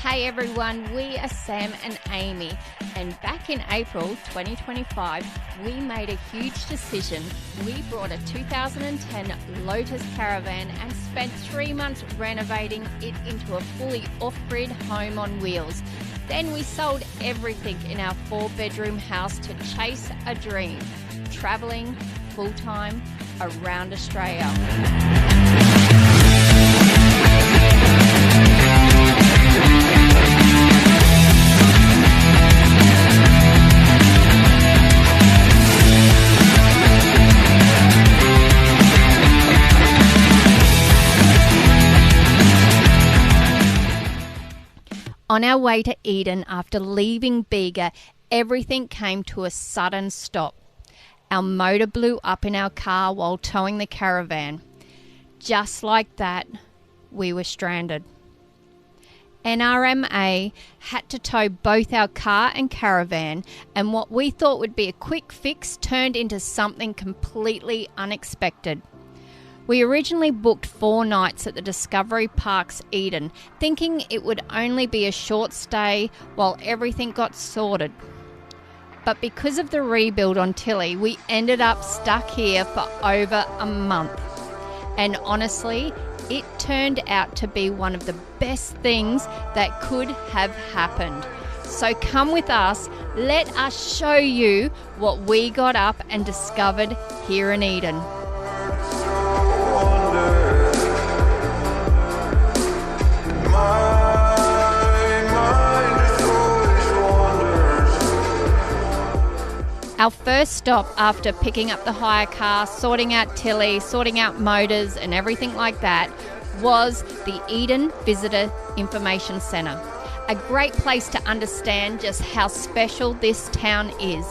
Hey everyone, we are Sam and Amy, and back in April 2025, we made a huge decision. We brought a 2010 Lotus Caravan and spent 3 months renovating it into a fully off-grid home on wheels. Then we sold everything in our 4-bedroom house to chase a dream, travelling full-time around Australia. On our way to Eden, after leaving Bega, everything came to a sudden stop. Our motor blew up in our car while towing the caravan. Just like that, we were stranded. NRMA had to tow both our car and caravan, and what we thought would be a quick fix turned into something completely unexpected. We originally booked 4 nights at the Discovery Parks Eden, thinking it would only be a short stay while everything got sorted. But because of the rebuild on Tilly, we ended up stuck here for over a month. And honestly, it turned out to be one of the best things that could have happened. So come with us, let us show you what we got up and discovered here in Eden. Our first stop after picking up the hire car, sorting out Tilly, sorting out motors and everything like that was the Eden Visitor Information Centre. A great place to understand just how special this town is.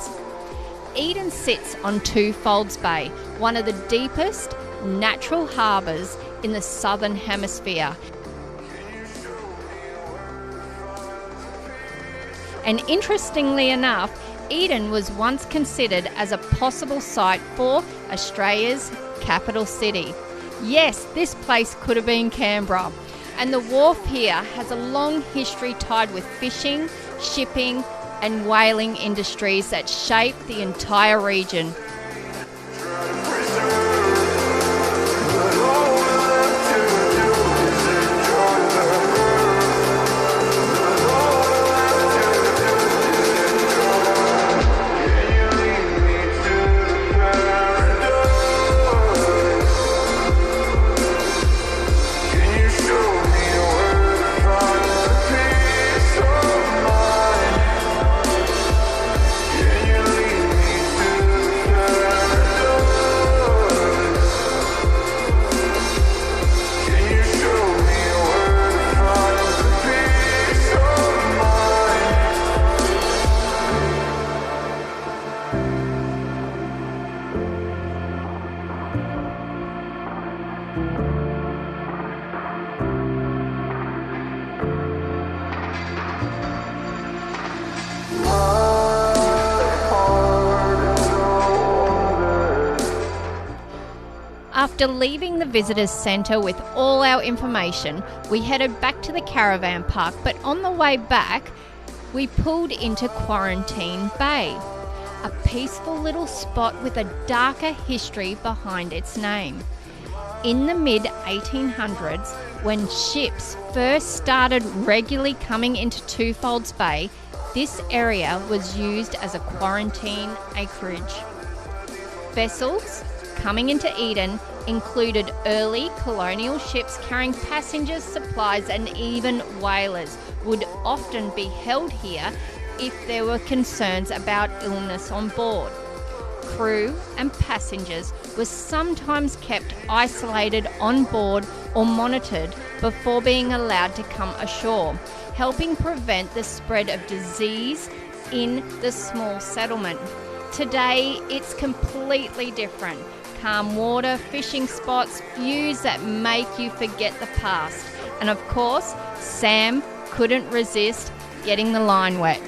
Eden sits on Twofolds Bay, one of the deepest natural harbours in the southern hemisphere. And interestingly enough, Eden was once considered as a possible site for Australia's capital city. Yes, this place could have been Canberra. And the wharf here has a long history tied with fishing, shipping and whaling industries that shape the entire region. After leaving the visitors centre with all our information, we headed back to the caravan park, but on the way back, we pulled into Quarantine Bay, a peaceful little spot with a darker history behind its name. In the mid-1800s, when ships first started regularly coming into Twofolds Bay, this area was used as a quarantine acreage. Vessels coming into Eden included early colonial ships carrying passengers, supplies and even whalers would often be held here if there were concerns about illness on board. Crew and passengers were sometimes kept isolated on board or monitored before being allowed to come ashore, helping prevent the spread of disease in the small settlement. Today, it's completely different. Calm water, fishing spots, views that make you forget the past. And of course, Sam couldn't resist getting the line wet.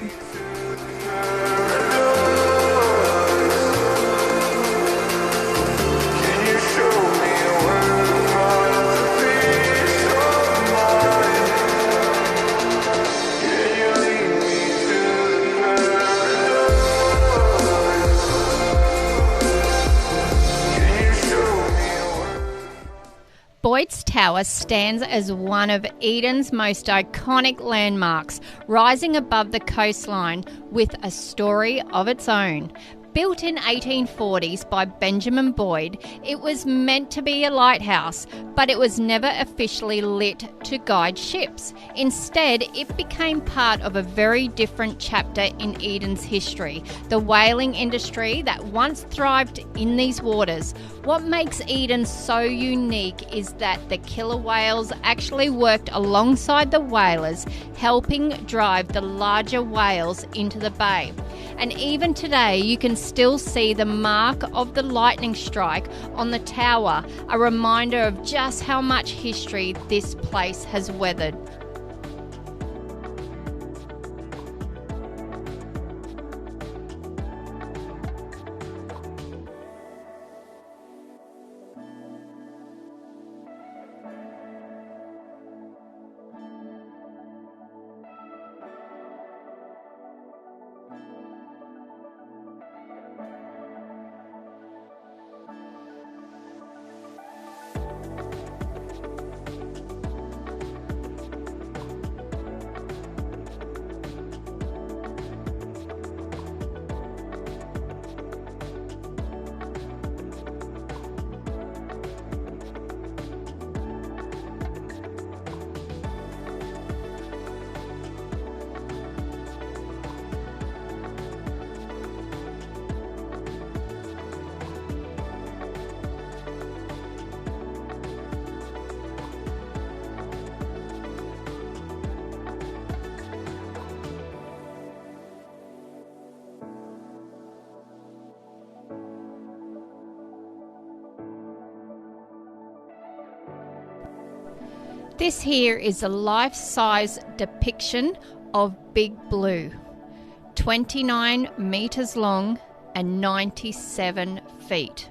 Tower stands as one of Eden's most iconic landmarks, rising above the coastline with a story of its own. Built in 1840s by Benjamin Boyd, it was meant to be a lighthouse, but it was never officially lit to guide ships. Instead, it became part of a very different chapter in Eden's history, the whaling industry that once thrived in these waters. What makes Eden so unique is that the killer whales actually worked alongside the whalers, helping drive the larger whales into the bay. And even today, you can still see the mark of the lightning strike on the tower, a reminder of just how much history this place has weathered. This here is a life-size depiction of Big Blue, 29 metres long and 97 feet.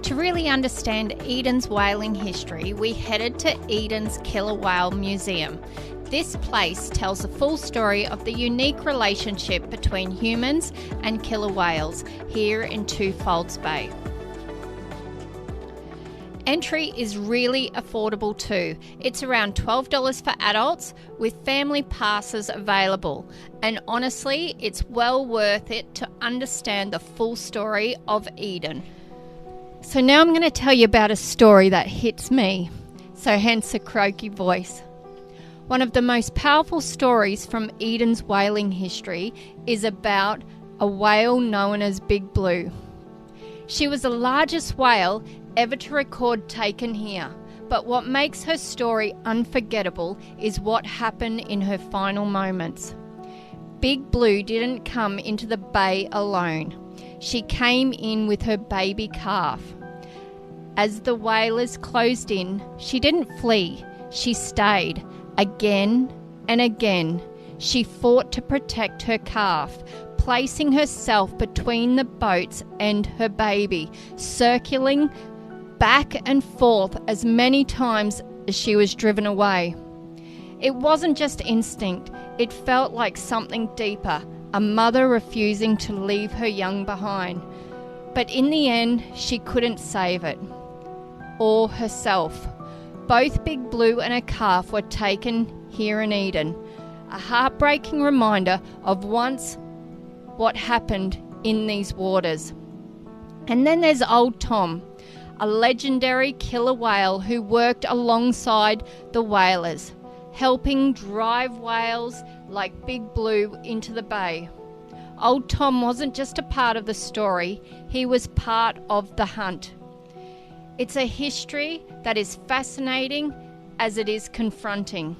To really understand Eden's whaling history, we headed to Eden's Killer Whale Museum. This place tells the full story of the unique relationship between humans and killer whales here in Twofolds Bay. Entry is really affordable too. It's around $12 for adults with family passes available. And honestly, it's well worth it to understand the full story of Eden. So now I'm going to tell you about a story that hits me, so hence a croaky voice. One of the most powerful stories from Eden's whaling history is about a whale known as Big Blue. She was the largest whale ever to record taken here, but what makes her story unforgettable is what happened in her final moments. Big Blue didn't come into the bay alone. She came in with her baby calf. As the whalers closed in, she didn't flee, she stayed. Again and again, she fought to protect her calf, placing herself between the boats and her baby, circling back and forth as many times as she was driven away. It wasn't just instinct, it felt like something deeper, a mother refusing to leave her young behind. But in the end, she couldn't save it, or herself. Both Big Blue and her calf were taken here in Eden, a heartbreaking reminder of once what happened in these waters. And then there's Old Tom, a legendary killer whale who worked alongside the whalers, helping drive whales like Big Blue into the bay. Old Tom wasn't just a part of the story, he was part of the hunt. It's a history that is fascinating as it is confronting.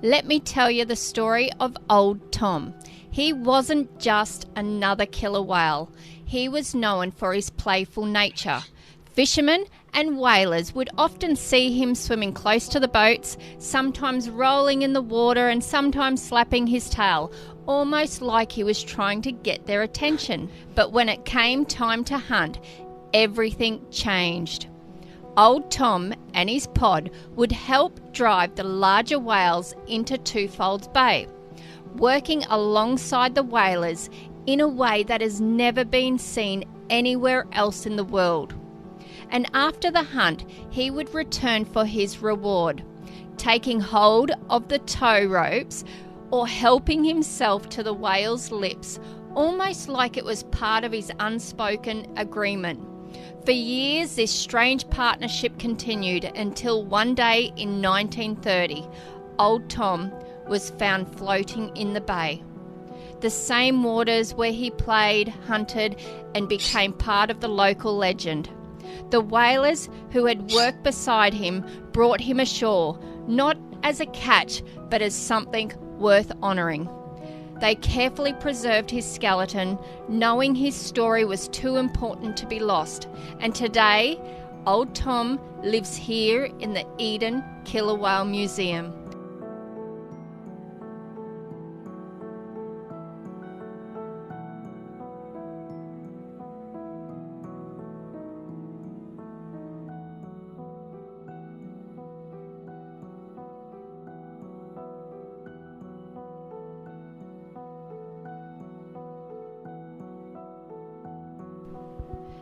Let me tell you the story of Old Tom. He wasn't just another killer whale. He was known for his playful nature. Fishermen and whalers would often see him swimming close to the boats, sometimes rolling in the water and sometimes slapping his tail, almost like he was trying to get their attention. But when it came time to hunt, everything changed. Old Tom and his pod would help drive the larger whales into Twofolds Bay. working alongside the whalers in a way that has never been seen anywhere else in the world. And after the hunt, he would return for his reward, taking hold of the tow ropes or helping himself to the whale's lips, almost like it was part of his unspoken agreement. For years, this strange partnership continued until one day in 1930, Old Tom was found floating in the bay. The same waters where he played, hunted, and became part of the local legend. The whalers who had worked beside him brought him ashore, not as a catch, but as something worth honouring. They carefully preserved his skeleton, knowing his story was too important to be lost. And today, Old Tom lives here in the Eden Killer Whale Museum.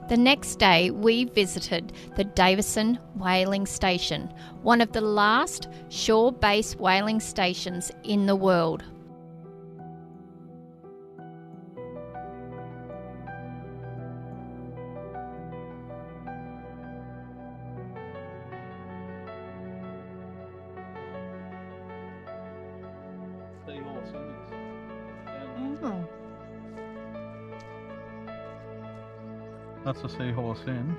The next day, we visited the Davidson Whaling Station, one of the last shore-based whaling stations in the world. Seahorse Inn. Oh. That's the Seahorse Inn.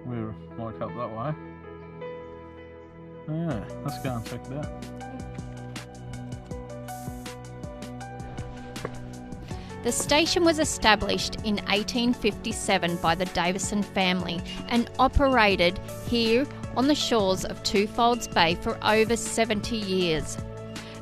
We're like up that way. Yeah, let's go and check it out. The station was established in 1857 by the Davidson family and operated here on the shores of Twofolds Bay for over 70 years.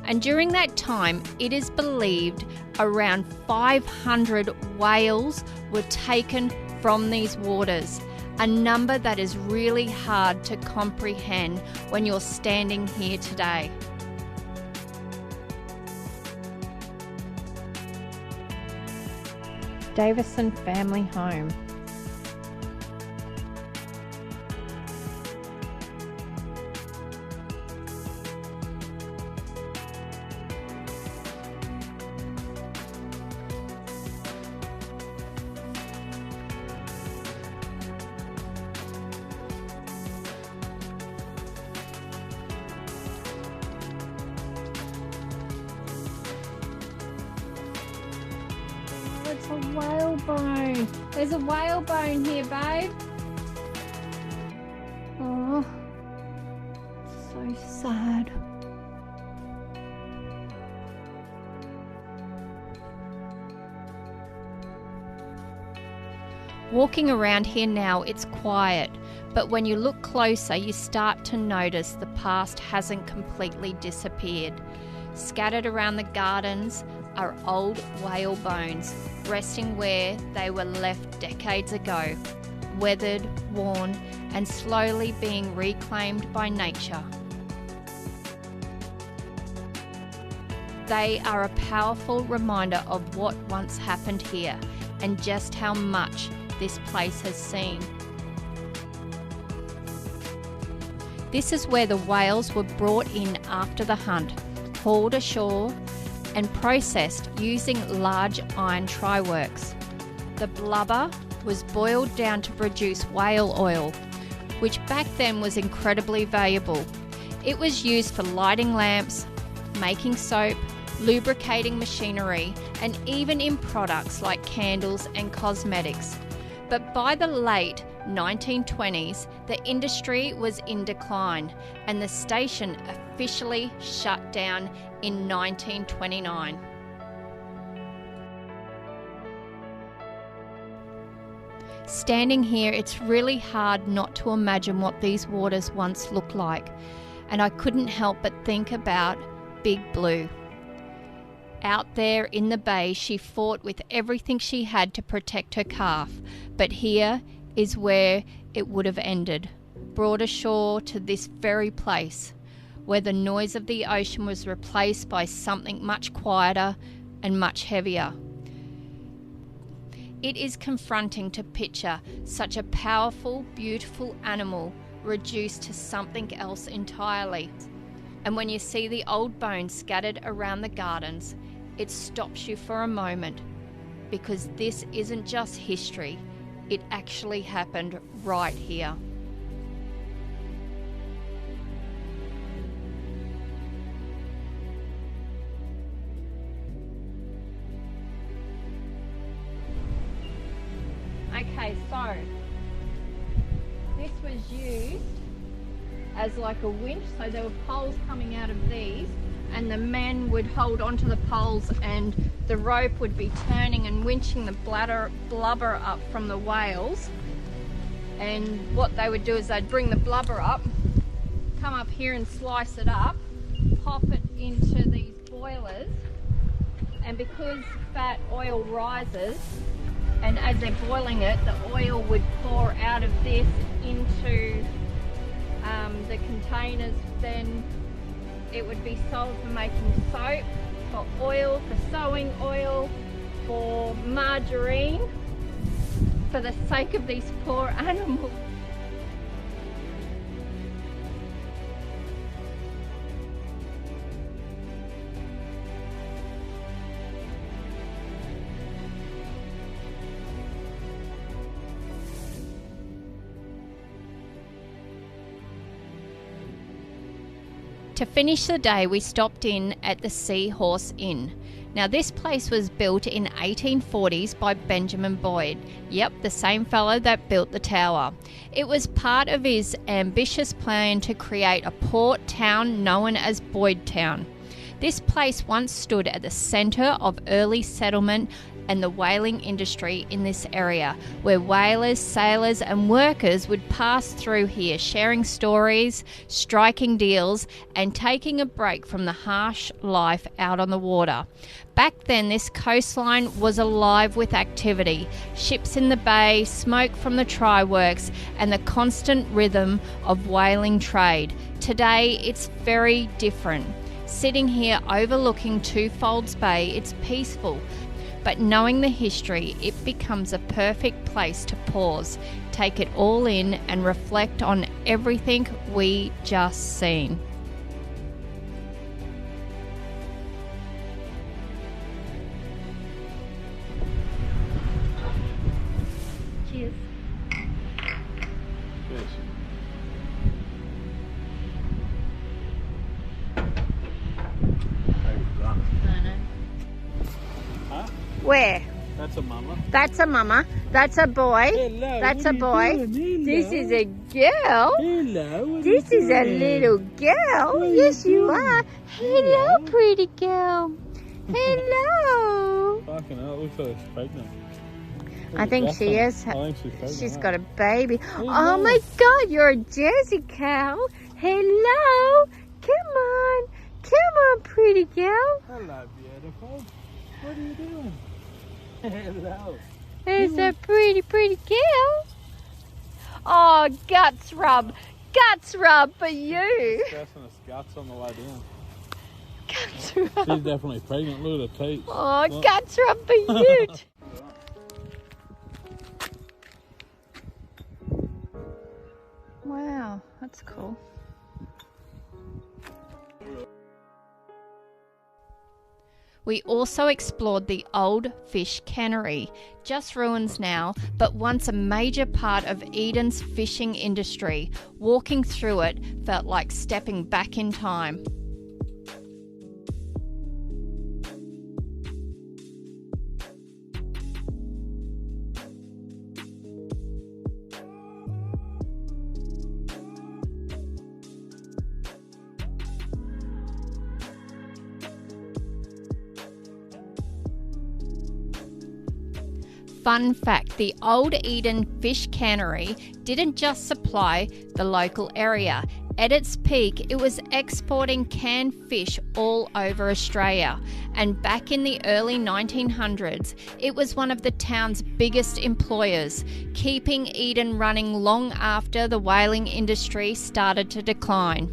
And during that time, it is believed around 500 whales were taken from these waters, a number that is really hard to comprehend when you're standing here today. Davidson family home. It's a whalebone. There's a whalebone here, babe. Oh, so sad. Walking around here now, it's quiet, but when you look closer, you start to notice the past hasn't completely disappeared. Scattered around the gardens are old whale bones, resting where they were left decades ago, weathered, worn, and slowly being reclaimed by nature. They are a powerful reminder of what once happened here and just how much this place has seen. This is where the whales were brought in after the hunt, hauled ashore, and processed using large iron try-works. The blubber was boiled down to produce whale oil, which back then was incredibly valuable. It was used for lighting lamps, making soap, lubricating machinery, and even in products like candles and cosmetics. But by the late 1920s, the industry was in decline and the station officially shut down in 1929. Standing here, it's really hard not to imagine what these waters once looked like, and I couldn't help but think about Big Blue. Out there in the bay, she fought with everything she had to protect her calf, but here is where it would have ended, brought ashore to this very place. where the noise of the ocean was replaced by something much quieter and much heavier. It is confronting to picture such a powerful, beautiful animal reduced to something else entirely. And when you see the old bones scattered around the gardens, it stops you for a moment, because this isn't just history, it actually happened right here. Okay, so this was used as like a winch, so there were poles coming out of these, and the men would hold onto the poles and the rope would be turning and winching the blubber up from the whales. And what they would do is they'd bring the blubber up, come up here and slice it up, pop it into these boilers, and because fat oil rises, and as they're boiling it, the oil would pour out of this into the containers. Then it would be sold for making soap, for oil, for sewing oil, for margarine, for the sake of these poor animals. To finish the day, we stopped in at the Seahorse Inn. Now this place was built in 1840s by Benjamin Boyd. Yep, the same fellow that built the tower. It was part of his ambitious plan to create a port town known as Boyds Tower. This place once stood at the centre of early settlement and the whaling industry in this area, where whalers, sailors and workers would pass through here, sharing stories, striking deals and taking a break from the harsh life out on the water. Back then, this coastline was alive with activity, ships in the bay, smoke from the try works and the constant rhythm of whaling trade. Today, it's very different. Sitting here overlooking Twofolds Bay, it's peaceful. But knowing the history, it becomes a perfect place to pause, take it all in and reflect on everything we just seen. Cheers. Cheers. I know. Huh? Where? That's a mama. That's a mama. That's a boy. Hello. That's what a are you boy. doing? This Hello. is a girl. Hello. What are This you is a doing? little girl. What are Yes, you you doing? are. Hello, Hello. pretty girl. Hello. Fucking hell, it looks like she's pregnant. I think she is. I think she's pregnant. She's got a baby. Hello. Oh my God, you're a Jersey cow. Hello. Come on. Come on, pretty girl. Hello, beautiful. What are you doing? Hello. There's a pretty girl. Oh, guts rub. Guts rub for you. Stressing his guts on the way down. Guts She's rub. definitely pregnant. Look at her teeth. Oh, Look. guts rub for you. Wow, that's cool. We also explored the old fish cannery, just ruins now, but once a major part of Eden's fishing industry. Walking through it felt like stepping back in time. Fun fact, the old Eden fish cannery didn't just supply the local area. At its peak, it was exporting canned fish all over Australia. And back in the early 1900s, it was one of the town's biggest employers, keeping Eden running long after the whaling industry started to decline.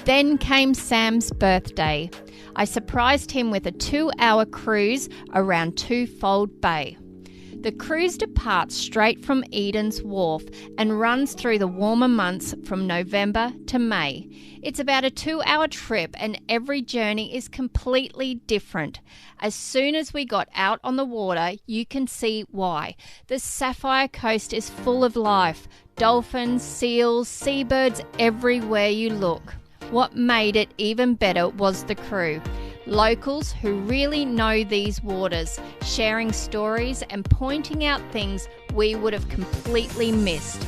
Then came Sam's birthday. I surprised him with a 2-hour cruise around Twofold Bay. The cruise departs straight from Eden's Wharf and runs through the warmer months from November to May. It's about a 2-hour trip and every journey is completely different. As soon as we got out on the water, you can see why. The Sapphire Coast is full of life. Dolphins, seals, seabirds everywhere you look. What made it even better was the crew. Locals who really know these waters, sharing stories and pointing out things we would have completely missed.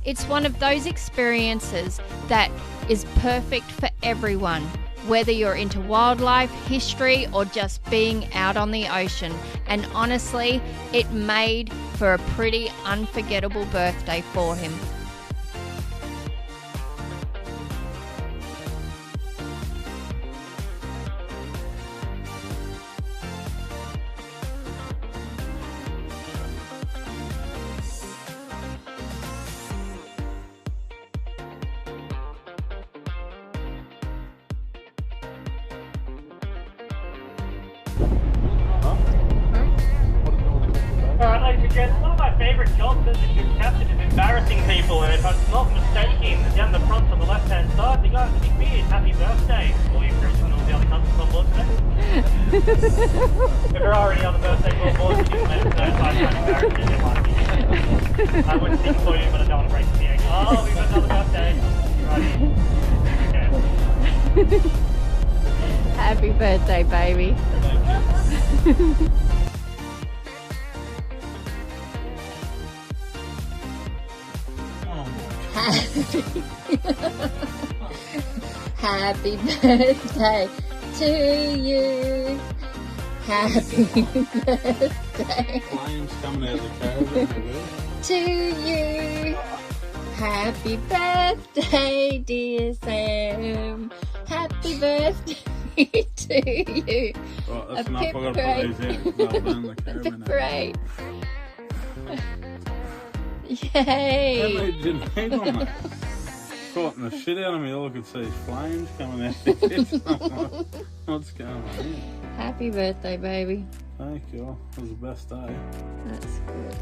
It's one of those experiences that is perfect for everyone, whether you're into wildlife, history, or just being out on the ocean. And honestly, it made for a pretty unforgettable birthday for him. Alright, ladies and gents, one of my favourite jobs as a ship captain is embarrassing people, and if I'm not mistaken, down the front on the left-hand side, the guy with the big beard, happy birthday, all you crews and all the other customers on board today. If there are any other birthdays on board, you can let us know, so I can't embarrass you, there might be. I wouldn't sing for you, but I don't want to break the egg. Oh, we've got another birthday. Right. Okay. Happy birthday, baby. Happy birthday to you. Happy birthday Flames coming out of the caravan. to you. Happy birthday, dear Sam. Happy birthday to you. Right, that's A enough. I've got to put parade. these out. Well done, the A caravan. parade. How Yay. many did you need on that? Frightened the shit out of me. All I could see is flames coming out. What's going on here? Happy birthday, baby. Thank you. It was the best day. That's good.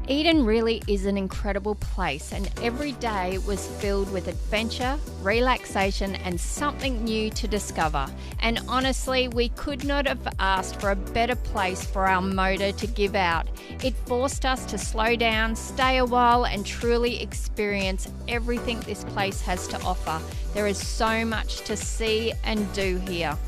Eden really is an incredible place, and every day was filled with adventure, relaxation, and something new to discover. And honestly, we could not have asked for a better place for our motor to give out. It forced us to slow down, stay a while, and truly experience everything this place has to offer. There is so much to see and do here.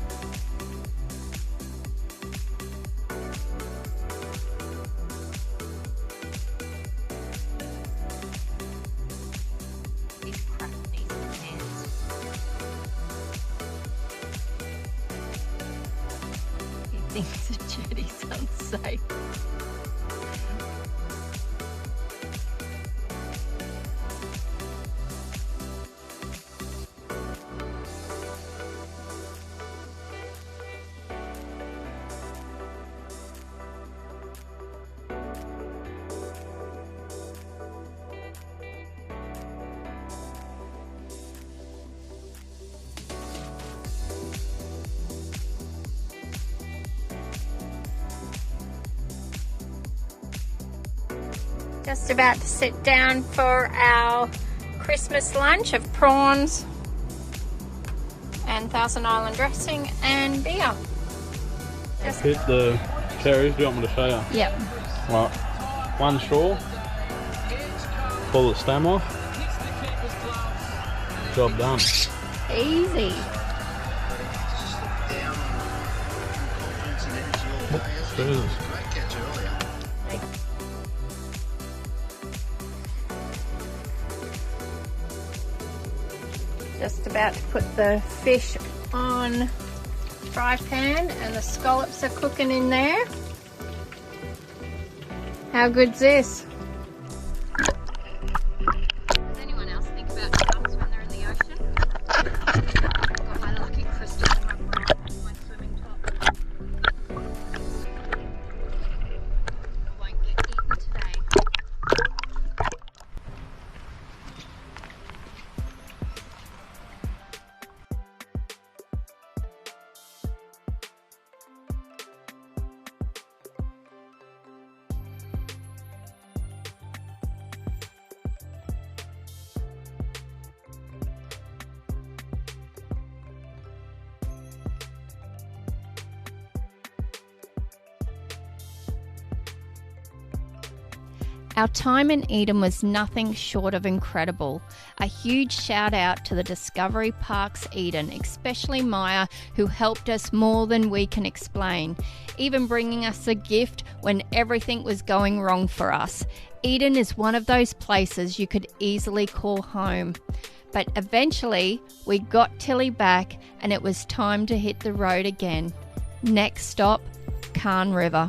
Thinks the jetty's unsafe. Just about to sit down for our Christmas lunch of prawns and Thousand Island dressing and beer. Just Hit the cherries. Do you want me to show you? Yep. Right. One straw. Pull the stem off. Job done. Easy. Jesus. Just about to put the fish on fry pan and the scallops are cooking in there. How good's this? Does anyone else think about sharks when they're in the ocean? Got my lucky crystal in my bra, my swimming top. I won't get eaten today. Our time in Eden was nothing short of incredible. A huge shout out to the Discovery Parks Eden, especially Maya, who helped us more than we can explain, even bringing us a gift when everything was going wrong for us. Eden is one of those places you could easily call home. But eventually, we got Tilly back and it was time to hit the road again. Next stop, Carn River.